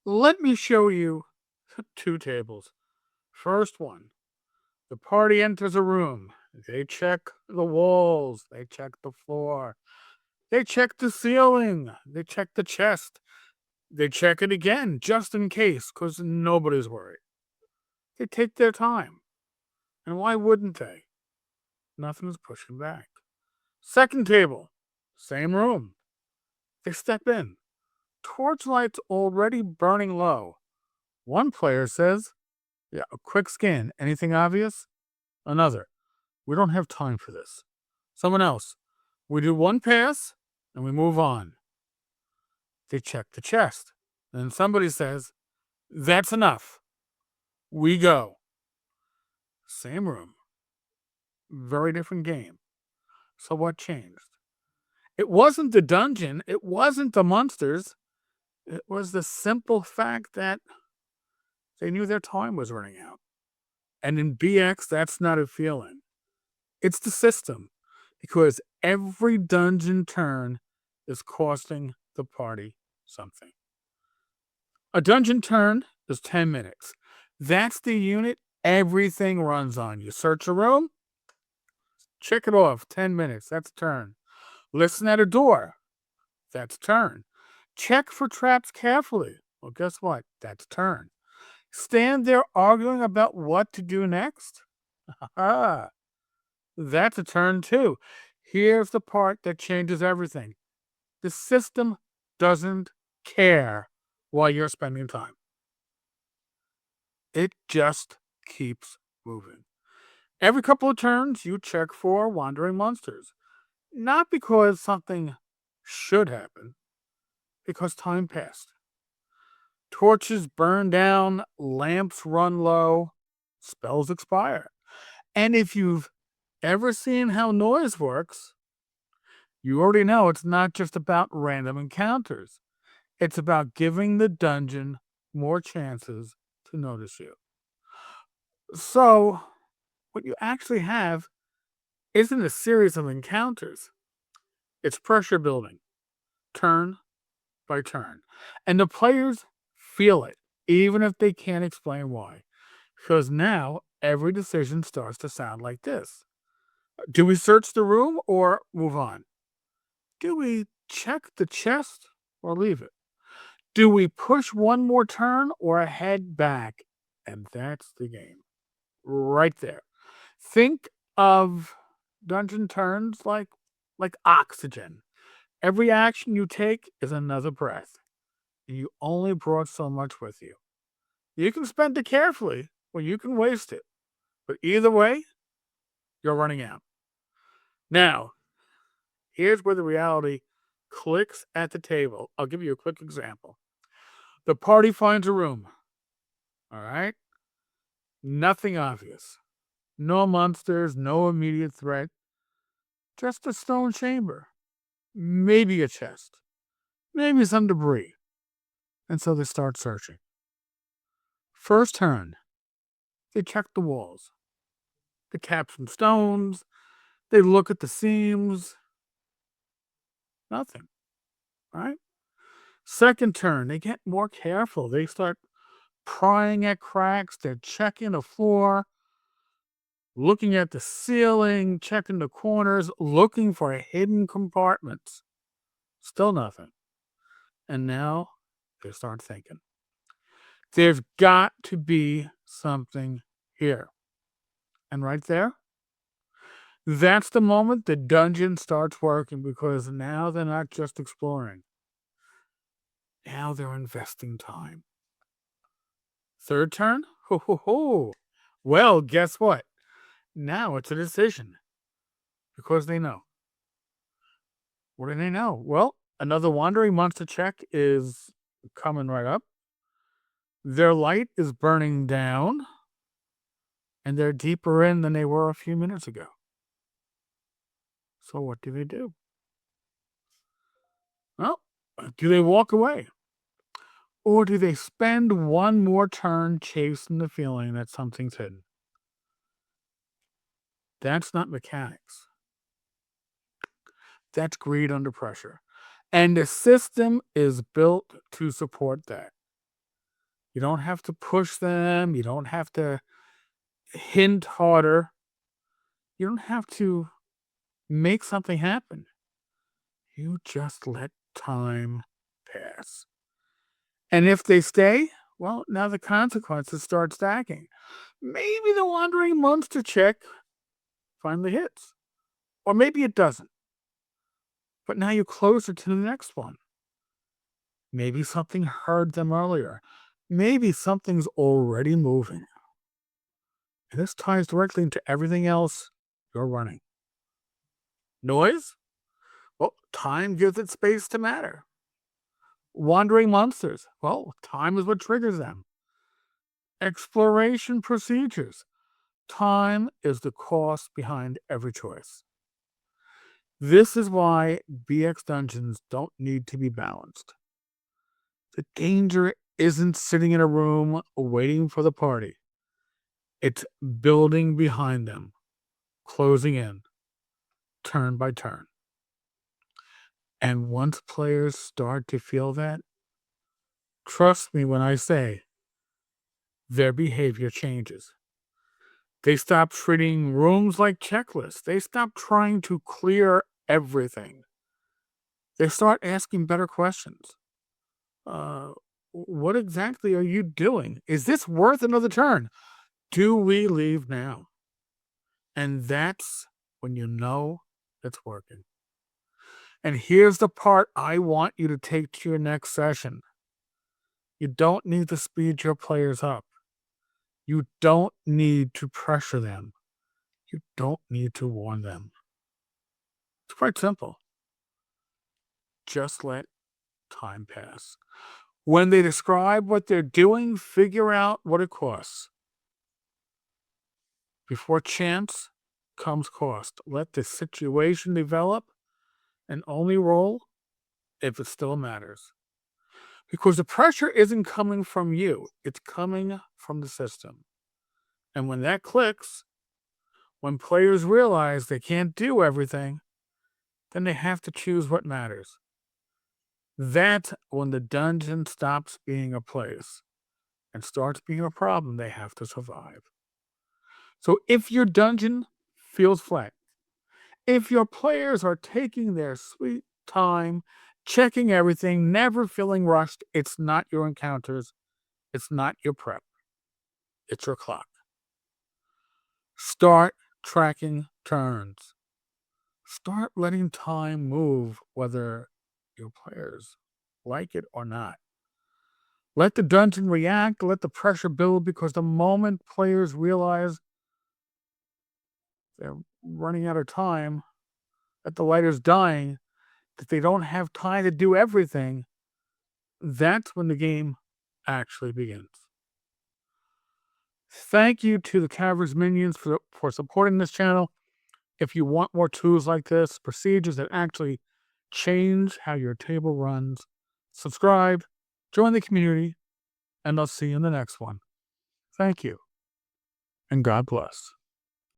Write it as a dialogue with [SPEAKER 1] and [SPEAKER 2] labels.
[SPEAKER 1] Let me show you 2 tables. First one, the party enters a room. They check the walls, they check the floor, they check the ceiling, they check the chest, they check it again just in case, because nobody's worried. They take their time. And why wouldn't they? Nothing's pushing back. Second table, same room. They step in. Torchlight's already burning low. One player says, "Yeah, a quick scan. Anything obvious?" Another, "We don't have time for this." Someone else, "We do one pass and we move on." They check the chest. Then somebody says, "That's enough. We go." Same room. Very different game. So what changed? It wasn't the dungeon. It wasn't the monsters. It was the simple fact that they knew their time was running out. And in BX, that's not a feeling. It's the system. Because every dungeon turn is costing the party something. A dungeon turn is 10 minutes. That's the unit everything runs on. You search a room, check it off, 10 minutes, that's a turn. Listen at a door, that's a turn. Check for traps carefully. Well, guess what? That's a turn. Stand there arguing about what to do next? That's a turn too. Here's the part that changes everything. The system doesn't care while you're spending time. It just keeps moving. Every couple of turns, you check for wandering monsters. Not because something should happen, because time passed. Torches burn down, lamps run low, spells expire. And if you've ever seen how noise works, you already know it's not just about random encounters. It's about giving the dungeon more chances to notice you. So, what you actually have isn't a series of encounters. It's pressure building, turn by turn. And the players feel it, even if they can't explain why. Because now every decision starts to sound like this. Do we search the room or move on? Do we check the chest or leave it? Do we push one more turn or head back? And that's the game. Right there. Think of dungeon turns like oxygen. Every action you take is another breath. You only brought so much with you. You can spend it carefully or you can waste it. But either way, you're running out. Now, here's where the reality clicks at the table. I'll give you a quick example. The party finds a room. All right? Nothing obvious. No monsters, no immediate threat. Just a stone chamber. Maybe a chest. Maybe some debris. And so they start searching. First turn, they check the walls. They tap some stones. They look at the seams. Nothing. Right? Second turn, they get more careful. They start prying at cracks. They're checking the floor, looking at the ceiling, checking the corners, looking for hidden compartments. Still nothing. And now they start thinking. There's got to be something here. And right there, that's the moment the dungeon starts working, because now they're not just exploring. Now they're investing time. Third turn? Ho ho ho. Well, guess what? Now it's a decision. Because they know. What do they know? Well, another wandering monster check is coming right up. Their light is burning down, and they're deeper in than they were a few minutes ago. So what do they do? Well, do they walk away? Or do they spend one more turn chasing the feeling that something's hidden? That's not mechanics. That's greed under pressure. And the system is built to support that. You don't have to push them. You don't have to hint harder. You don't have to make something happen. You just let time pass. And if they stay, well, now the consequences start stacking. Maybe the wandering monster check finally hits. Or maybe it doesn't. But now you're closer to the next one. Maybe something heard them earlier. Maybe something's already moving. And this ties directly into everything else you're running. Noise? Well, time gives it space to matter. Wandering monsters? Well, time is what triggers them. Exploration procedures? Time is the cost behind every choice. This is why BX dungeons don't need to be balanced. The danger isn't sitting in a room waiting for the party. It's building behind them, closing in, turn by turn. And once players start to feel that, trust me when I say, their behavior changes. They stop treating rooms like checklists. They stop trying to clear everything. They start asking better questions. What exactly are you doing? Is this worth another turn? Do we leave now? And that's when you know it's working. And here's the part I want you to take to your next session. You don't need to speed your players up. You don't need to pressure them. You don't need to warn them. It's quite simple. Just let time pass. When they describe what they're doing, figure out what it costs. Before chance comes cost. Let the situation develop and only roll if it still matters. Because the pressure isn't coming from you, it's coming from the system. And when that clicks, when players realize they can't do everything, then they have to choose what matters. That's when the dungeon stops being a place and starts being a problem they have to survive. So if your dungeon feels flat, if your players are taking their sweet time, checking everything, never feeling rushed, it's not your encounters, it's not your prep, it's your clock. Start tracking turns. Start letting time move, whether your players like it or not. Let the dungeon react, let the pressure build, because the moment players realize they're running out of time, that the lighter's dying, that they don't have time to do everything, that's when the game actually begins. Thank you to the Tavern's Minions for supporting this channel. If you want more tools like this, procedures that actually change how your table runs, subscribe, join the community, and I'll see you in the next one. Thank you, and God bless.